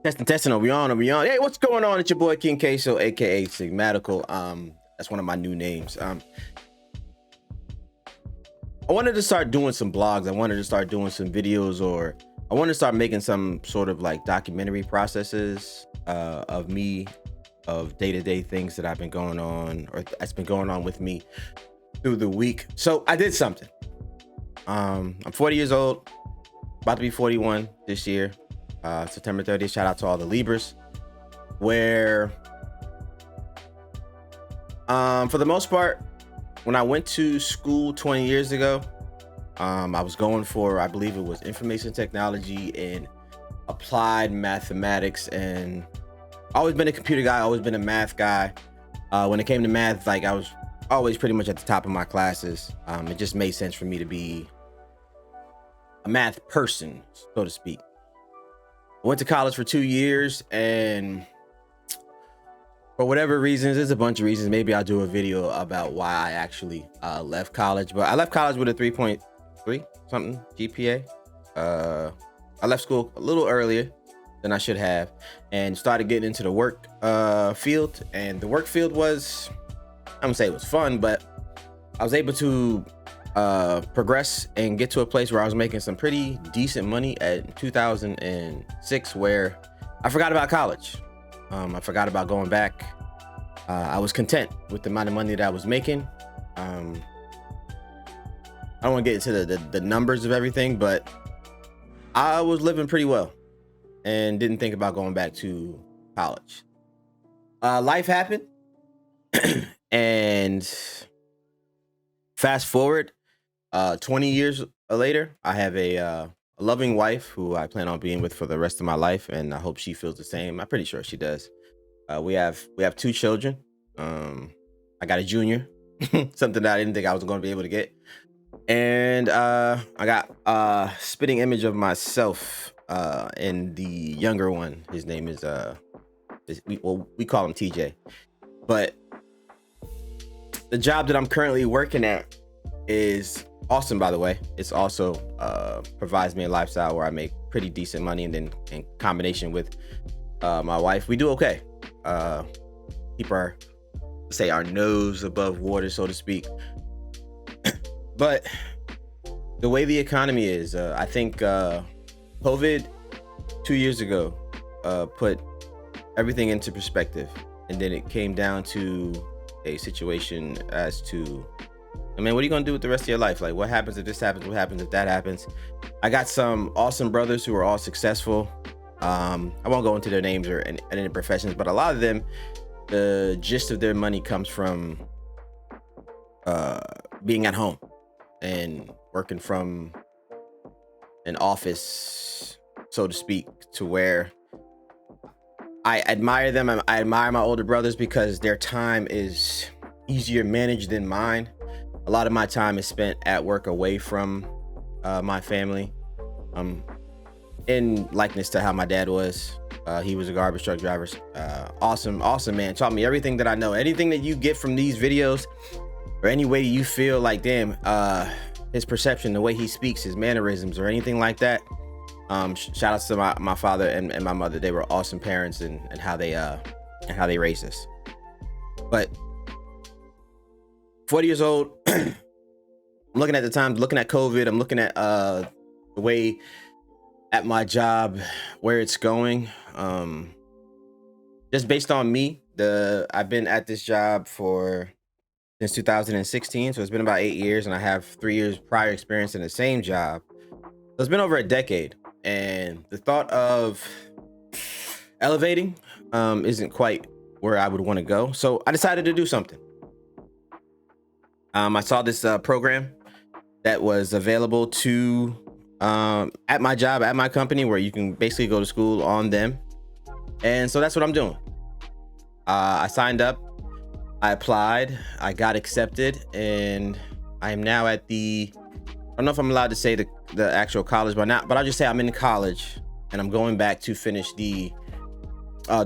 Testing. Are we on? Hey, what's going on? It's your boy KingKaeSo, aka Sigmatical. That's one of my new names. I wanted to start doing some blogs. I wanted to start doing some videos, or I wanted to start making some sort of like documentary processes of me, of day-to-day things that I've been going on, or that's been going on with me through the week. So I did something. I'm 40 years old, about to be 41 this year. September 30th. Shout out to all the Libras. Where, for the most part, when I went to school 20 years ago, I was going for, I believe it was information technology and applied mathematics, and I've always been a computer guy, always been a math guy. When it came to math, like I was always pretty much at the top of my classes. It just made sense for me to be a math person, so to speak. I went to college for 2 years, and for whatever reasons, there's a bunch of reasons. Maybe I'll do a video about why I actually left college. But I left college with a 3.3 something GPA. I left school a little earlier than I should have, and started getting into the work field. And the work field was, I'm gonna say it was fun, but I was able to progress and get to a place where I was making some pretty decent money at 2006, where I forgot about college. I forgot about going back. I was content with the amount of money that I was making. I don't want to get into the numbers of everything, but I was living pretty well and didn't think about going back to college. Life happened, and fast forward 20 years later, I have a loving wife who I plan on being with for the rest of my life, and I hope she feels the same. I'm pretty sure she does. We have 2 children. I got a junior, something that I didn't think I was going to be able to get, and I got a spitting image of myself in the younger one. His name is we call him TJ. But the job that I'm currently working at is awesome, by the way. It's also provides me a lifestyle where I make pretty decent money, and then in combination with my wife, we do okay. Keep our nose above water, so to speak. But the way the economy is, I think COVID 2 years ago put everything into perspective, and then it came down to a situation as to, I mean, what are you gonna do with the rest of your life? Like, what happens if this happens? What happens if that happens? I got some awesome brothers who are all successful. I won't go into their names or any professions, but a lot of them, the gist of their money comes from being at home and working from an office, so to speak, to where I admire them. I admire my older brothers because their time is easier managed than mine. A lot of my time is spent at work, away from my family. In likeness to how my dad was. He was a garbage truck driver. Awesome man. Taught me everything that I know. Anything that you get from these videos, or any way you feel like, damn, his perception, the way he speaks, his mannerisms, or anything like that. Shout out to my father and my mother. They were awesome parents, and how they raised us. But 40 years old, I'm looking at the times, looking at COVID. I'm looking at the way at my job, where it's going. Just based on me, I've been at this job since 2016, so it's been about 8 years, and I have 3 years prior experience in the same job. So it's been over a decade, and the thought of elevating isn't quite where I would want to go. So I decided to do something. I saw this program that was available to at my job, at my company, where you can basically go to school on them. And so that's what I'm doing. I signed up, I applied, I got accepted, and I am now at I don't know if I'm allowed to say the actual college, but I'll just say I'm in college, and I'm going back to finish the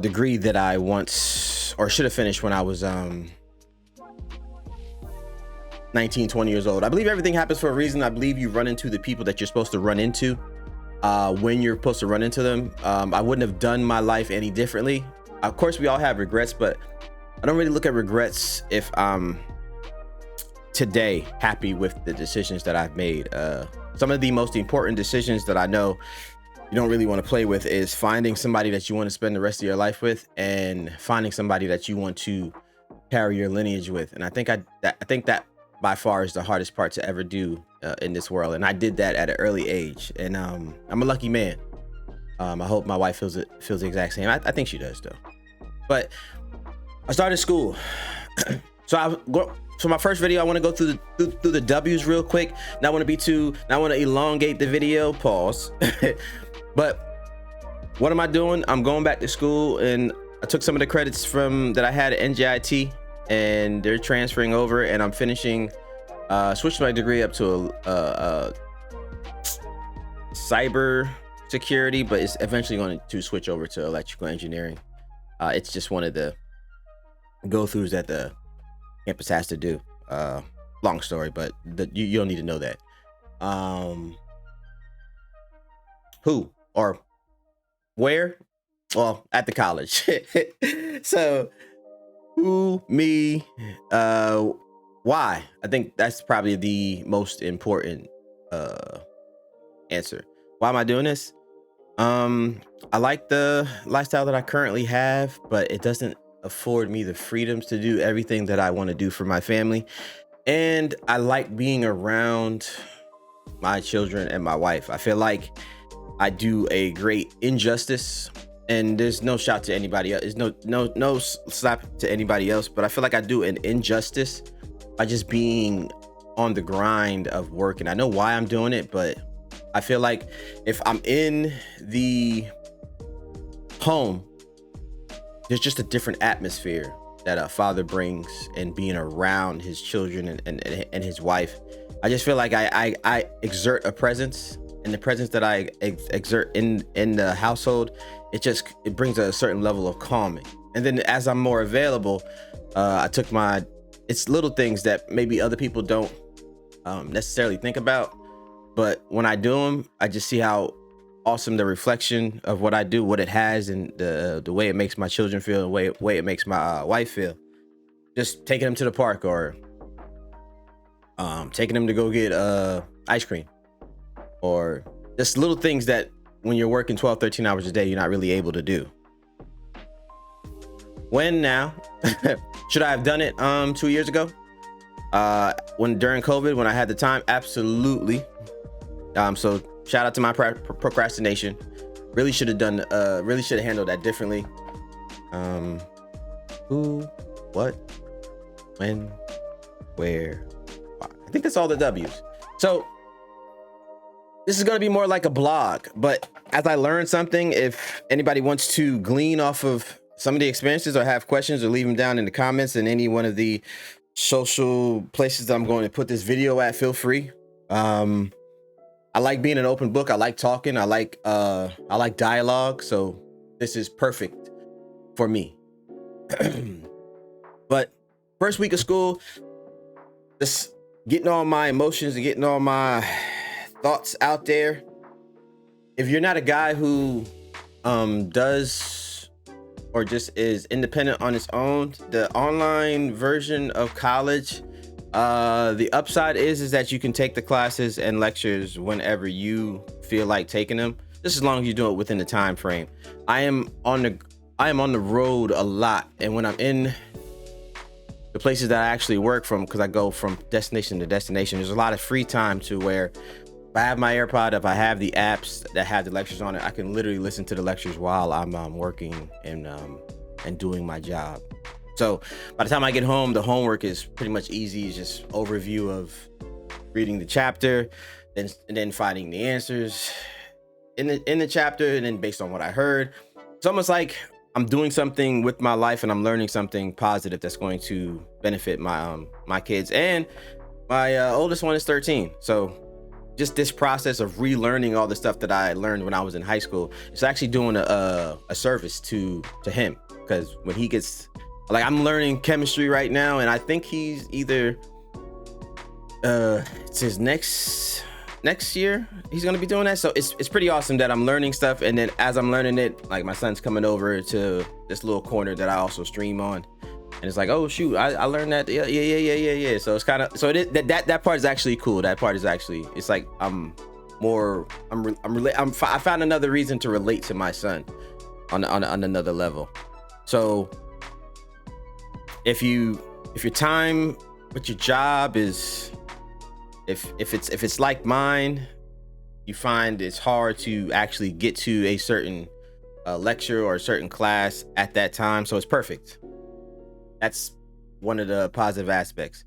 degree that I once, or should have finished when I was 19, 20 years old. I believe everything happens for a reason. I believe you run into the people that you're supposed to run into. when you're supposed to run into them. I wouldn't have done my life any differently. Of course, we all have regrets, but I don't really look at regrets if I'm today happy with the decisions that I've made. Some of the most important decisions that I know you don't really want to play with is finding somebody that you want to spend the rest of your life with, and finding somebody that you want to carry your lineage with. And I think that by far is the hardest part to ever do in this world. And I did that at an early age, and I'm a lucky man. I hope my wife feels the exact same. I think she does though. But I started school. So my first video, I want to go through the W's real quick. Not want to elongate the video. Pause. But what am I doing? I'm going back to school, and I took some of the credits that I had at NJIT, and they're transferring over, and I'm finishing, switching my degree up to a cyber security, but it's eventually going to switch over to electrical engineering. It's just one of the go-throughs that the campus has to do. Long story, but you don't need to know that. Who or where? Well, at the college. So who, me, why? I think that's probably the most important answer. Why am I doing this? I like the lifestyle that I currently have, but it doesn't afford me the freedoms to do everything that I want to do for my family. And I like being around my children and my wife. I feel like I do a great injustice, and there's no shout to anybody else. There's no slap to anybody else, but I feel like I do an injustice by just being on the grind of work. And I know why I'm doing it, but I feel like if I'm in the home, there's just a different atmosphere that a father brings, and being around his children and his wife. I just feel like I exert a presence, and the presence that I exert in the household, it brings a certain level of calming. And then as I'm more available, it's little things that maybe other people don't necessarily think about, but when I do them, I just see how awesome the reflection of what I do, what it has, and the way it makes my children feel, the way it makes my wife feel. Just taking them to the park, or taking them to go get ice cream, or just little things that when you're working 12, 13 hours a day, you're not really able to do. When now? Should I have done it 2 years ago? During COVID, when I had the time? Absolutely. So shout out to my procrastination. Really should have handled that differently. Who, what, when, where, why. I think that's all the W's. So this is going to be more like a blog, but as I learn something, if anybody wants to glean off of some of the experiences or have questions, or leave them down in the comments in any one of the social places that I'm going to put this video at, feel free. I like being an open book. I like talking. I like dialogue. So this is perfect for me. But first week of school, just getting all my emotions and getting all my thoughts out there. If you're not a guy who does or just is independent on his own, the online version of college, the upside is that you can take the classes and lectures whenever you feel like taking them, just as long as you do it within the time frame. I am on the road a lot, and when I'm in the places that I actually work from, because I go from destination to destination, there's a lot of free time to where if I have my AirPod, if I have the apps that have the lectures on it, I can literally listen to the lectures while I'm working and doing my job. So by the time I get home, the homework is pretty much easy. It's just overview of reading the chapter, and then finding the answers in the chapter, and then based on what I heard, it's almost like I'm doing something with my life, and I'm learning something positive that's going to benefit my kids. And my oldest one is 13. So just this process of relearning all the stuff that I learned when I was in high school, it's actually doing a service to him, because when he gets, like, I'm learning chemistry right now, and I think he's either it's his next next year he's gonna be doing that. So it's pretty awesome that I'm learning stuff, and then as I'm learning it, like my son's coming over to this little corner that I also stream on, and it's like, oh shoot, I learned that. Yeah. So it's kind of, so that part is actually cool. That part is actually, it's like I found another reason to relate to my son on another level. So if your time with your job is, if it's like mine, you find it's hard to actually get to a certain lecture or a certain class at that time, so it's perfect. That's one of the positive aspects.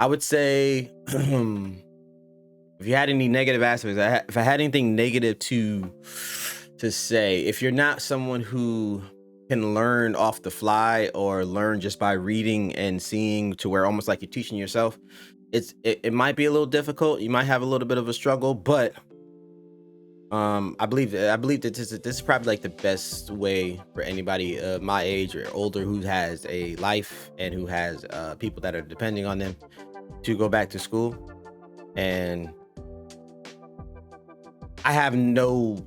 I would say if you had any negative aspects, if I had anything negative to say, if you're not someone who can learn off the fly or learn just by reading and seeing, to where almost like you're teaching yourself, it might be a little difficult. You might have a little bit of a struggle, but I believe that this is probably like the best way for anybody my age or older who has a life and who has people that are depending on them to go back to school. And I have no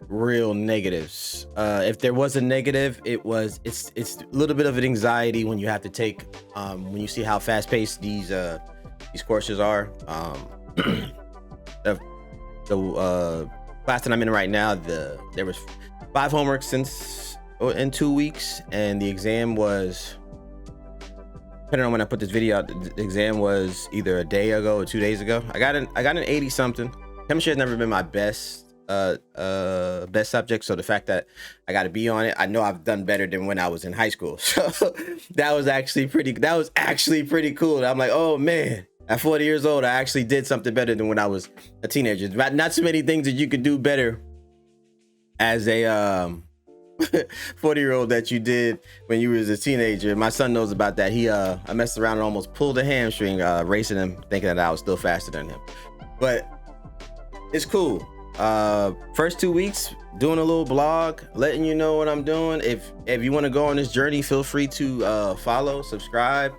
real negatives. If there was a negative, it's a little bit of an anxiety when you have to take when you see how fast paced these courses are. The class that I'm in right now, there was 5 homeworks in 2 weeks, and the exam was, depending on when I put this video out, the exam was either a day ago or 2 days ago. I got an 80 something. Chemistry has never been my best subject, so the fact that I got to be on it, I know I've done better than when I was in high school. So that was actually pretty cool. I'm like, oh man, at 40 years old, I actually did something better than when I was a teenager. Not too many things that you could do better as a 40-year-old that you did when you was a teenager. My son knows about that. I messed around and almost pulled a hamstring racing him, thinking that I was still faster than him. But it's cool. First 2 weeks doing a little blog, letting you know what I'm doing. If you want to go on this journey, feel free to follow, subscribe.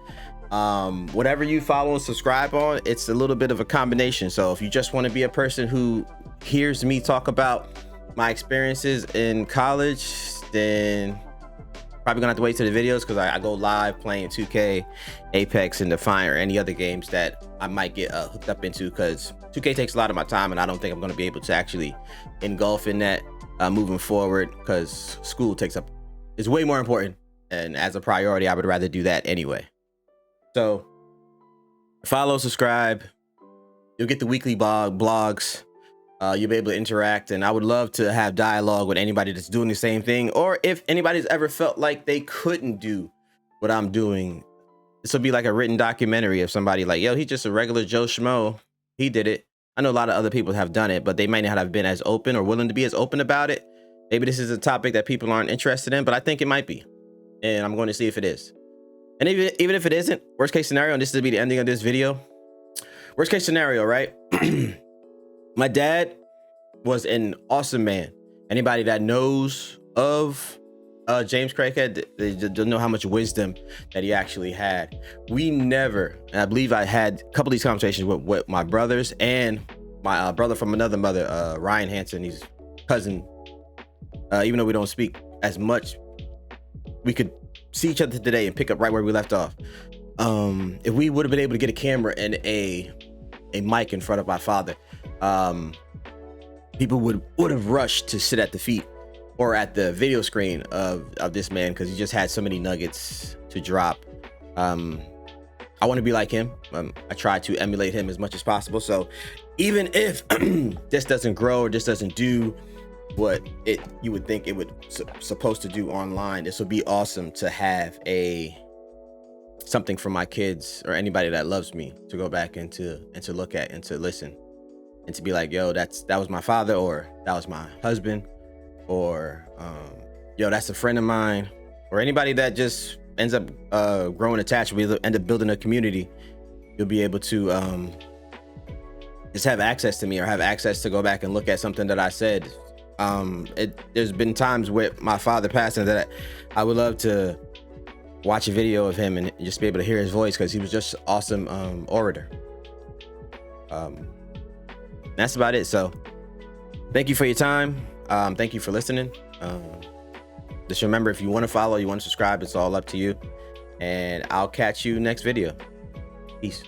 Whatever you follow and subscribe on, it's a little bit of a combination. So if you just want to be a person who hears me talk about my experiences in college, then probably gonna have to wait till the videos, because I go live playing 2K, Apex, and Defiant, or any other games that I might get hooked up into, because 2K takes a lot of my time, and I don't think I'm gonna be able to actually engulf in that moving forward, because school is way more important, and as a priority, I would rather do that anyway. So follow, subscribe. You'll get the weekly blogs. You'll be able to interact, and I would love to have dialogue with anybody that's doing the same thing, or if anybody's ever felt like they couldn't do what I'm doing. This will be like a written documentary of somebody like, yo, he's just a regular Joe Schmo. He did it. I know a lot of other people have done it, but they might not have been as open or willing to be as open about it. Maybe this is a topic that people aren't interested in, but I think it might be, and I'm going to see if it is. And even if it isn't, worst case scenario, and this will be the ending of this video. Worst case scenario, right? My dad was an awesome man. Anybody that knows of James Craighead, they don't know how much wisdom that he actually had. We never, and I believe I had a couple of these conversations with my brothers and my brother from another mother, Ryan Hansen, he's cousin. Even though we don't speak as much, we could see each other today and pick up right where we left off. If we would have been able to get a camera and a mic in front of my father, people would have rushed to sit at the feet or at the video screen of this man, because he just had so many nuggets to drop. I want to be like him. I try to emulate him as much as possible. So even if this doesn't grow or this doesn't do what you would think it would supposed to do online, this would be awesome to have something for my kids or anybody that loves me to go back and to look at and to listen and to be like, yo, that was my father, or that was my husband, or yo, that's a friend of mine, or anybody that just ends up growing attached. We end up building a community. You'll be able to just have access to me, or have access to go back and look at something that I said. There's been times with my father passing that I would love to watch a video of him and just be able to hear his voice, because he was just an awesome orator. That's about it. So thank you for your time. Thank you for listening. Just remember, if you want to follow, you want to subscribe, it's all up to you. And I'll catch you next video. Peace.